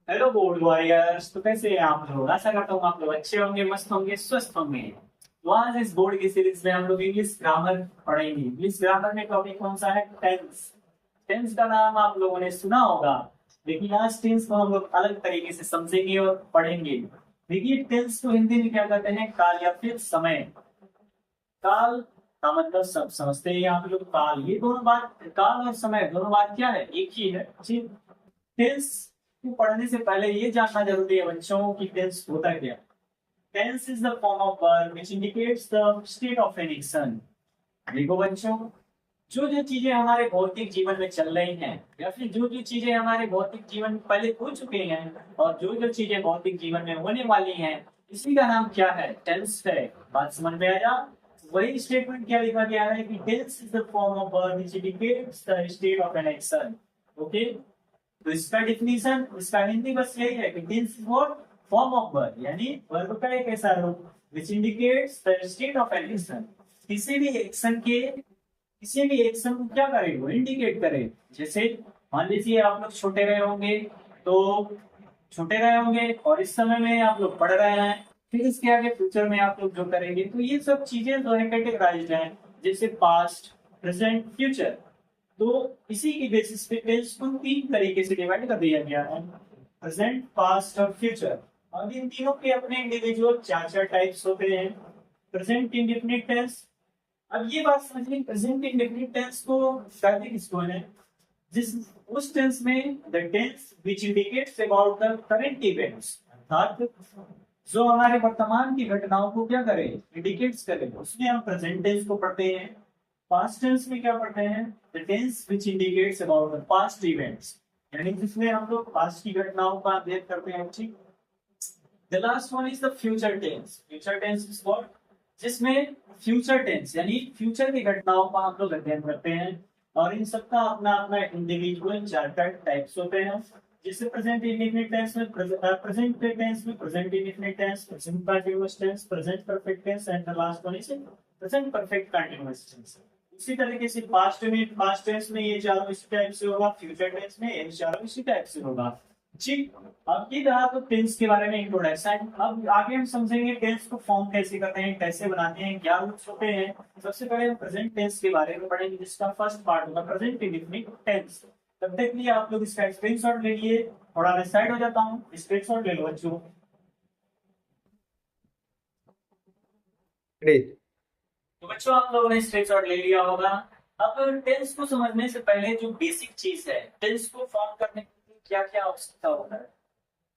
Hello board warriors. तो कैसे हैं आप लोग? आशा करता हूँ आप लोग अच्छे होंगे, मस्त होंगे, स्वस्थ होंगे। तो आज इस बोर्ड की सीरीज में हम लोग इंग्लिश ग्रामर पढ़ेंगे। इंग्लिश ग्रामर में टॉपिक कौन सा है? टेंस। टेंस का नाम आप लोगों ने सुना होगा, लेकिन आज टेंस को हम लोग अलग तरीके से समझेंगे और पढ़ेंगे। देखिए, टेंस को हिंदी में क्या कहते हैं? काल या फिर समय। काल का मतलब सब समझते हैं आप लोग। काल, ये दोनों बात, काल और समय दोनों बात क्या है? एक ही है जी। टेंस को पढ़ने से पहले ये जानना जरूरी है बच्चों कि टेंस होता क्या। Tense is the form of verb which indicates the state of an action. देखो बच्चों, जो जो चीजें हमारे भौतिक जीवन में चल रही हैं, या फिर जो जो चीजें हमारे भौतिक जीवन में पहले हो चुके हैं, और जो जो चीजें भौतिक जीवन में होने वाली हैं, इसी का नाम क्या है? टेंस है। बात समझ में आया? वही स्टेटमेंट क्या लिखा गया है कि tense is the form of verb which indicates the state of an action. Okay, तो इसका डिफिनीशन, इसका हिंदी बस यही है कि tense is what? Form of verb, यानी वर्ब का एक ऐसा रूप which indicates the state of an action। किसी भी एक्शन के, किसी भी एक्शन को क्या करे? वो इंडिकेट करे। जैसे मान लीजिए आप लोग छोटे रहे होंगे, तो छोटे रहे होंगे और इस समय में आप लोग पढ़ रहे हैं, फिर इसके आगे फ्यूचर में आप लोग जो करेंगे, तो ये सब चीजें जो है कैटेगराइज्ड हैं, जैसे पास्ट, प्रेजेंट, फ्यूचर। तो इसी की बेसिस पे टेंस को तीन तरीके से डिवाइड कर दिया गया है, प्रेजेंट, पास्ट और फ्यूचर। अब इन तीनों के अपने इंडिविजुअल चार चार टाइप्स होते हैं। Present indefinite tense. अब ये बात समझिए, प्रेजेंट इंडेफिनिट टेंस को कहते किसको है? जिस उस टेंस में the tense which indicates about the current events, अर्थात जो हमारे वर्तमान की घटनाओं को क्या करे? इंडिकेट्स करे, उसमें हम प्रेजेंट टेंस को पढ़ते हैं। पास्ट टेंस में क्या पढ़ते हैं? The tense which indicates about the past events, यानी जिसमें हम लोग पास्ट की घटनाओं का अध्ययन करते हैं। ठीक। The last one is the future tense. Future tense is what? जिसमें फ्यूचर टेंस यानी फ्यूचर की घटनाओं का हम लोग अध्ययन करते हैं। और इन सबका अपना अपना इंडिविजुअल चार्टर टाइप्स होते हैं। जैसे प्रेजेंट इंडेफिनिट टेंस में प्रेजेंट टेंस में present indefinite tense, present continuous tense, present perfect tense and the last one is present perfect continuous tense. इसी तरीके से पास्ट टेंस में ये चारों इसी टाइप से होगा, फ्यूचर टेंस में ये चारों इसी टाइप से होगा। ठीक। अब ये रहा तो टेंस के बारे में इंट्रोडक्शन। अब आगे हम समझेंगे टेंस को फॉर्म कैसे करते हैं, कैसे बनाते हैं, क्या रूल्स होते हैं। सबसे पहले हम प्रेजेंट टेंस के बारे में पढ़ेंगे, जिसका फर्स्ट पार्ट होगा प्रेजेंट इंडेफिनिट टेंस। तब तक के लिए आप लोग इसका स्क्रीनशॉट ले लिए। थोड़ा मैं साइड हो जाता हूँ, स्क्रीनशॉट ले लो बच्चों। ग्रेट। तो बच्चों, आप लोगों ने स्क्रीनशॉट ले लिया होगा। अब टेंस को समझने से पहले जो बेसिक चीज है, टेंस को फॉर्म करने के लिए क्या क्या आवश्यकता होता है?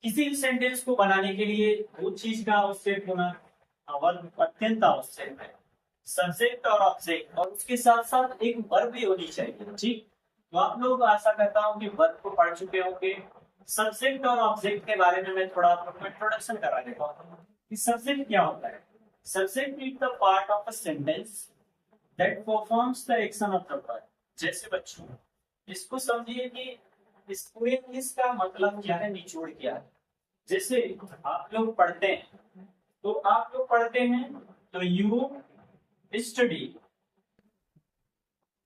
किसी भी सेंटेंस को बनाने के लिए दो चीज का आवश्यक होना वर्ब अत्यंत आवश्यक है, सब्जेक्ट और ऑब्जेक्ट, और उसके साथ साथ एक वर्ब भी होनी चाहिए। ठीक। तो आप लोग, आशा करता हूँ कि वर्ब को पढ़ चुके होंगे। सब्जेक्ट और ऑब्जेक्ट के बारे में मैं थोड़ा आपको इंट्रोडक्शन करा देता हूँ कि सब्जेक्ट क्या होता है। Subject is the part of a sentence that performs the action of the verb. जैसे बच्चों, इसको समझिए कि इस पूरे इंग्लिश का मतलब क्या है, निचोड़ क्या है। जैसे आप लोग पढ़ते हैं, तो आप लोग पढ़ते हैं तो यू स्टडी।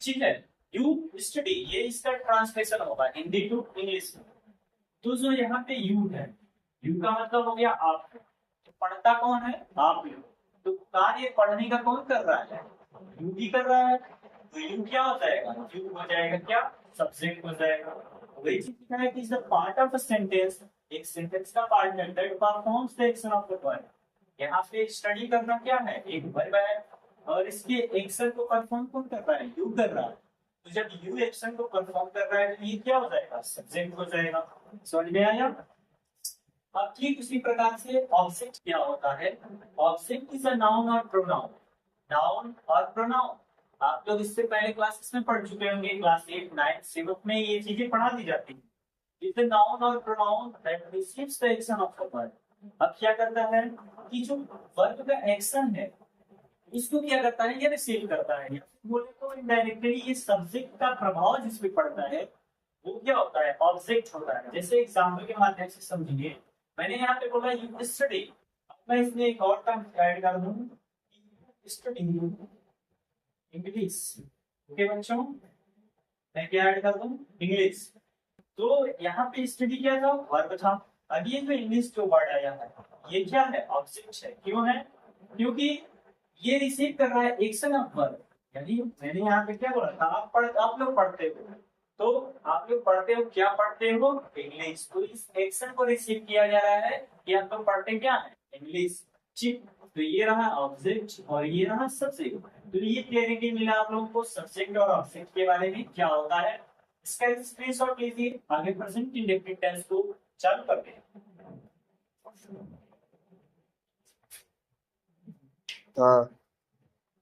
ठीक है, यू स्टडी, ये इसका ट्रांसलेशन होगा हिंदी टू इंग्लिश में। तो जो यहाँ पे यू है, यू का मतलब हो गया आप। तो पढ़ता कौन है? आप लोग। तो कार्य पढ़ने का कौन कर रहा है? यू ही कर रहा है। तो यू क्या हो जाएगा? यू हो जाएगा क्या? सब्जेक्ट हो जाएगा। वही चीज क्या है कि is the part of a sentence, एक सेंटेंस का पार्ट है that performs the action of the verb. यहाँ पे स्टडी करना क्या है? एक वर्ब है, और इसके एक्शन को परफॉर्म कौन कर रहा है? यू कर रहा है। तो जब यू एक्शन को परफॉर्म कर रहा है, तो ये क्या हो जाएगा? सब्जेक्ट हो जाएगा। समझ में आया? अब ठीक उसी प्रकार से ऑब्जेक्ट क्या होता है? ऑब्जेक्ट इज अ नाउन और प्रोनाउन। नाउन और प्रोनाउन आप लोग इससे पहले क्लासेस में पढ़ चुके होंगे, क्लास 8, 9, 7 में ये चीजें पढ़ा दी जाती हैं। इज द नाउन और pronoun that receives the action of the verb. अब क्या करता है कि जो वर्ब का एक्शन है, इसको क्या करता है? ये रिसीव करता है। या फिर बोले तो इनडायरेक्टली ये सब्जेक्ट का प्रभाव जिस पे पड़ता है, वो क्या होता है? ऑब्जेक्ट होता है। जैसे एग्जाम्पल के माध्यम से समझिए, मैंने यहाँ पे बोला यू स्टडी। अब मैं इसमें एक और टर्म ऐड कर दूं, स्टडी इंग्लिश। ओके बच्चों, मैं क्या ऐड कर दूं? इंग्लिश। तो यहाँ पे स्टडी क्या था? वर्ब था। अब ये जो इंग्लिश जो वर्ड आया है ये क्या है, ऑब्जेक्ट है। क्यों है, क्योंकि ये रिसीव कर रहा है एक्शन ऑफ वर्ब। यानी मैंने यहाँ पे क्या बोला था, आप लोग पढ़ते हो, तो आप लोग पढ़ते हो, क्या पढ़ते हो, इंग्लिश। तो इस एक्शन को रिसीव किया जा रहा है कि आप लोग पढ़ते क्या है, इंग्लिश। ठीक, तो ये रहा ऑब्जेक्ट और ये रहा सब्जेक्ट। तो ये क्लैरिटी मिला आप लोगों को सब्जेक्ट और ऑब्जेक्ट के बारे में क्या होता है। इसका स्क्रीनशॉट लीजिए, आगे प्रेजेंट इंडेफिनिट टेंस को चालू करते हैं।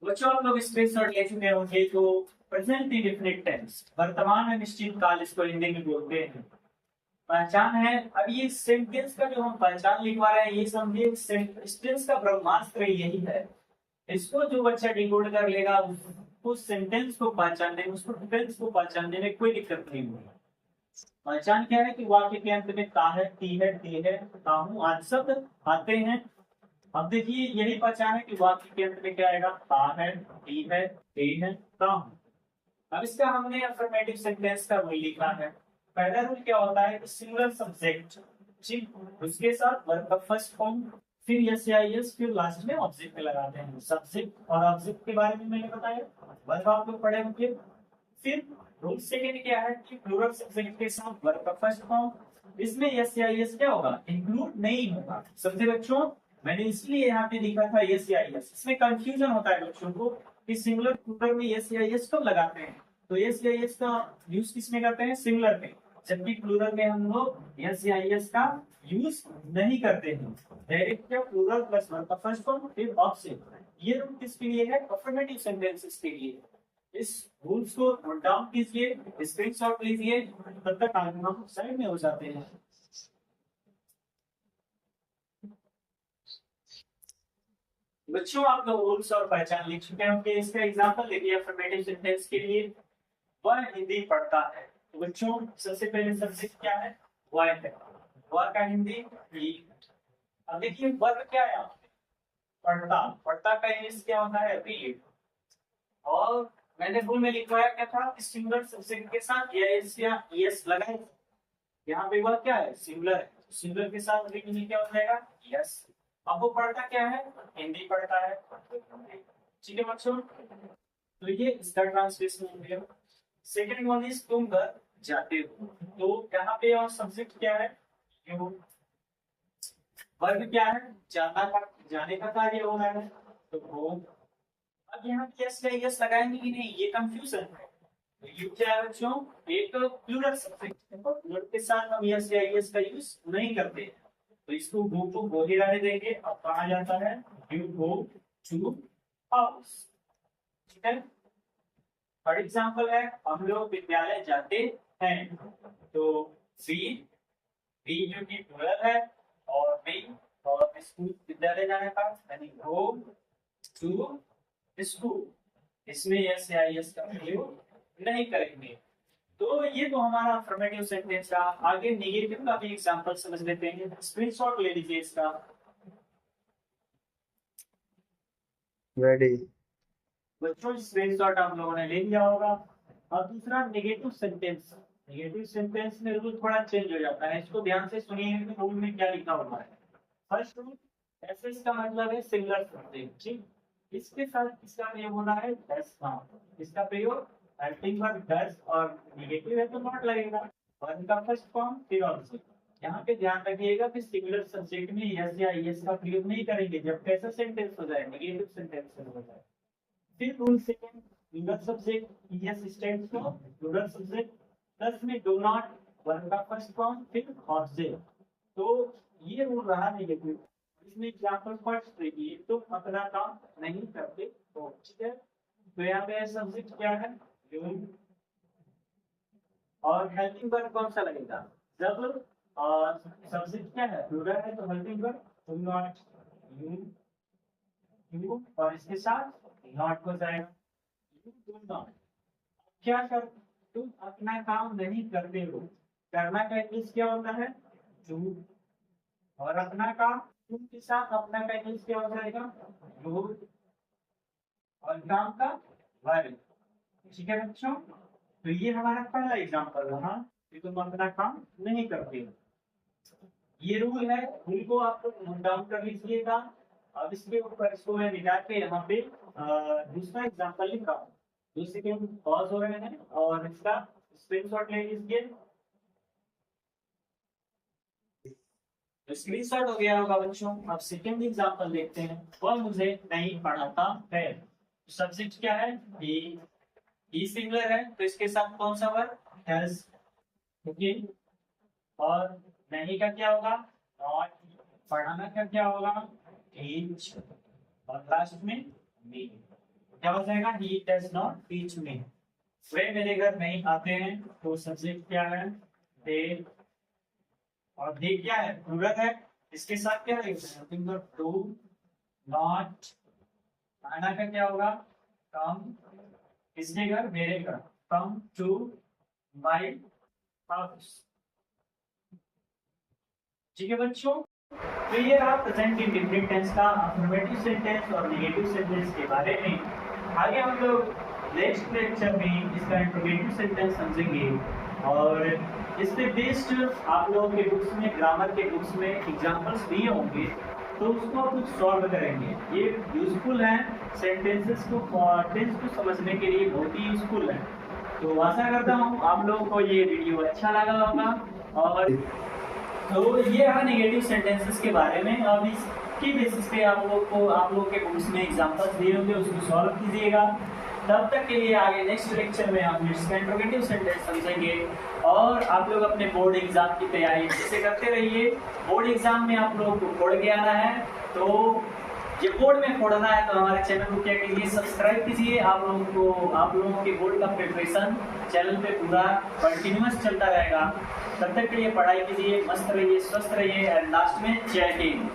बच्चों आप लोग स्क्रीनशॉट ले चुके होंगे। तो प्रेजेंट इंडेफिनिट टेंस, वर्तमान में निश्चित काल, इसको हिंदी में बोलते हैं। पहचान है, अब ये सेंटेंस का जो हम पहचान लिखवा रहे हैं, ये समझिए सेंटेंस का ब्रह्मास्त्र यही है। इसको जो बच्चा डिकोड कर लेगा उस सेंटेंस को पहचानने में, उसको टेंस को पहचानने में कोई दिक्कत नहीं होगी। पहचान क्या है कि वाक्य के अंत में का है, ती है, ती है, ताहू आदि शब्द आते हैं। अब देखिए यही पहचान है कि वाक्य के अंत में क्या आएगा, का है, ती है, ते है, ताहू। अब इसका हमने अफर्मेटिव सेंटेंस का रूल लिखा है। पहला रूल क्या होता है, सिंगुलर सब्जेक्ट, ठीक, उसके साथ वर्ब का फर्स्ट फॉर्म, फिर यस या यस, फिर लास्ट में ऑब्जेक्ट लगाते हैं। सब्जेक्ट और ऑब्जेक्ट के बारे में मैंने बताया, वर्ब आप लोग पढ़े होंगे। फिर रूल सेकंड क्या है कि प्लूरल सब्जेक्ट के साथ वर्ब का फर्स्ट फॉर्म, इसमें यस या यस क्या होगा, इंक्लूड नहीं होगा। समझे बच्चों, मैंने इसलिए यहाँ पे लिखा था यस या यस। इसमें कंफ्यूजन होता है बच्चों को कि सिंगुलर प्लूरल में यस या यस कब लगाते हैं। तो यस या यस का यूज किसमें करते हैं, सिंगुलर में, जबकि प्लूरल में हम लोग यस या यस का यूज नहीं करते हैं। डायरेक्ट क्या, प्लूरल प्लस वर्ब का फर्स्ट फॉर्म फिर ऑब्जेक्ट। ये रूल किसके लिए है, अफर्मेटिव सेंटेंसेस के लिए। इस रूल्स को नोट डाउन कीजिए, स्क्रीनशॉट लीजिए, तब तक आगे हम साइड में हो जाते हैं। बच्चों आप लोग रूल्स और पहचान लिख चुके होंगे। इसका एग्जांपल देखिए अफर्मेटिव सेंटेंस के लिए, वह हिंदी पढ़ता है। तो बच्चों सबसे पहले सब्जेक्ट क्या है, वह है, वह का हिंदी ही। अब देखिए वर्ब क्या है, पढ़ता, पढ़ता का इंग्लिश क्या होता है, रीड। और मैंने रूल में लिखवाया क्या था, सिंगुलर सब्जेक्ट के साथ यस या यस लगाए। यहाँ पे वह क्या है, सिंगुलर है, सिंगुलर के साथ रीड में क्या हो जाएगा, यस। अब वो पढ़ता क्या है, हिंदी पढ़ता है। ठीक है बच्चों, तो ये इसका ट्रांसलेशन हो गया। सेकंड वन इज तुम घर जाते हो। तो यहाँ पे और सब्जेक्ट क्या है, यू। वर्ब क्या है, जाना का, जाने का कार्य हो रहा है, तो वो। अब यहाँ यस या यस लगाएंगे कि नहीं, ये कंफ्यूजन है। तो यू क्या है बच्चों, एक प्लूरल सब्जेक्ट है और प्लूरल के साथ हम यस या यस का यूज नहीं करते हैं। तो इसको गो टू गो ही रहने देंगे। अब कहा जाता है यू गो टू हाउस। ठीक है, फॉर एग्जाम्पल है हम लोग विद्यालय जाते हैं। तो सी, बी जो कि प्लूरल है, और बी, और स्कूल विद्यालय जाने का, यानी गो टू स्कूल। इसमें यस या यस का प्रयोग नहीं करेंगे। तो ये तो हमारा अफर्मेटिव सेंटेंस था। आगे नेगेटिव का भी एग्जांपल समझ लेते हैं। स्क्रीनशॉट ले लीजिए इसका। रेडी बच्चों स्क्रीनशॉट आप लोगों ने ले लिया होगा। अब दूसरा नेगेटिव सेंटेंस। नेगेटिव सेंटेंस में रूल थोड़ा चेंज हो जाता है, इसको ध्यान से सुनिए कि रूल में क्या लिखा हुआ है। फर्स्ट रूल, एसएस का मतलब है सिंगुलर सब्जेक्ट, ठीक। इसके साथ इसका प्रयोग होना है डस का। इसका प्रयोग हेल्पिंग वर्ब डस, और नेगेटिव है तो नॉट लगेगा। वर्ब का फर्स्ट फॉर्म फिर ऑब्जेक्ट। यहाँ पे ध्यान रखिएगा कि सिंगुलर सब्जेक्ट में यस या यस का प्रयोग नहीं करेंगे जब कैसा सेंटेंस हो जाए, नेगेटिव सेंटेंस हो जाए। फिर rule second, plural subject yes stands for plural subject, plus में डू नॉट, वर्ब का फर्स्ट फॉर्म फिर ऑब्जेक्ट। तो ये रूल रहा नेगेटिव। इसमें एग्जांपल फर्स्ट देखिए, तुम अपना काम नहीं करते हो, ठीक है। तो यहाँ पे सब्जेक्ट क्या है, यू। और हेल्पिंग वर्ब कौन सा लगेगा, जब सब्जेक्ट क्या है, प्लूरल है, तो helping verb do not, you, you, और इसके साथ नॉट हो जाएगा, यू डू नॉट। क्या कर, तुम अपना काम नहीं करते हो। करना का इंग्लिश क्या होता है, डू। और अपना काम, तुम के साथ अपना का इंग्लिश क्या हो जाएगा, डू। और काम का वर्ब। ठीक है बच्चों, तो ये हमारा पहला एग्जांपल रहा कि तुम अपना काम नहीं करते हो। ये रूल है, रूल को आप लोग नोट डाउन कर लीजिएगा। अब इसके ऊपर इसको मैं मिटा के यहाँ पे दूसरा एग्जांपल लिख रहा हूँ। 2 सेकंड पॉज हो रहे हैं और इसका स्क्रीनशॉट ले लीजिए। तो स्क्रीनशॉट हो गया होगा बच्चों। अब सेकंड एग्जांपल देखते हैं। वह मुझे नहीं पढ़ाता है। सब्जेक्ट क्या है? ही सिंगुलर है, तो इसके साथ कौन सा वर्ब? हैज। ओके, और नहीं का क्या होगा? नॉट। पढ़ाना का क्या होगा? टीच। और लास्ट में मी। क्या हो जाएगा? He does not teach me. वे मेरे घर नहीं आते हैं, तो सब्जेक्ट क्या है? दे। और दे क्या है? प्लूरल है, इसके साथ क्या रहेगा? Nothing but to, not. आना का क्या होगा? कम। किसके घर? मेरे घर। Come to my house. ठीक है बच्चों, तो ये रहा प्रेजेंट इंडेफिनिट टेंस का अफर्मेटिव सेंटेंस और नेगेटिव सेंटेंस के बारे में। आगे हम लोग नेक्स्ट लेक्चर में इसका इंट्रोगेटिव सेंटेंस समझेंगे और इस पे बेस्ड आप लोगों के बुक्स में, ग्रामर के बुक्स में एग्जांपल्स दिए होंगे, तो उसको कुछ सॉल्व करेंगे। ये यूजफुल है, सेंटेंसेस को, टेंस को समझने के लिए बहुत ही यूजफुल है। तो आशा करता हूँ आप लोगों को ये वीडियो अच्छा लगा होगा। और तो ये रहा नेगेटिव सेंटेंसेस के बारे में। अब इसकी बेसिस पे आप लोग के बुक्स में एग्जांपल्स दिए होंगे, उसको सॉल्व कीजिएगा। तब तक के लिए आगे नेक्स्ट लेक्चर में हम इसका इंट्रोगेटिव सेंटेंस समझेंगे और आप लोग अपने बोर्ड एग्जाम की तैयारी जैसे करते रहिए। बोर्ड एग्जाम में आप लोगों को पढ़ के आना है, तो ये बोर्ड में पढ़ना है तो हमारे चैनल को क्या कीजिए? सब्सक्राइब कीजिए। आप लोगों के बोर्ड का प्रिपरेशन चैनल पे पूरा कंटिन्यूअस चलता रहेगा। तब तक के लिए पढ़ाई कीजिए, मस्त रहिए, स्वस्थ रहिए। एंड लास्ट में जय हिंद।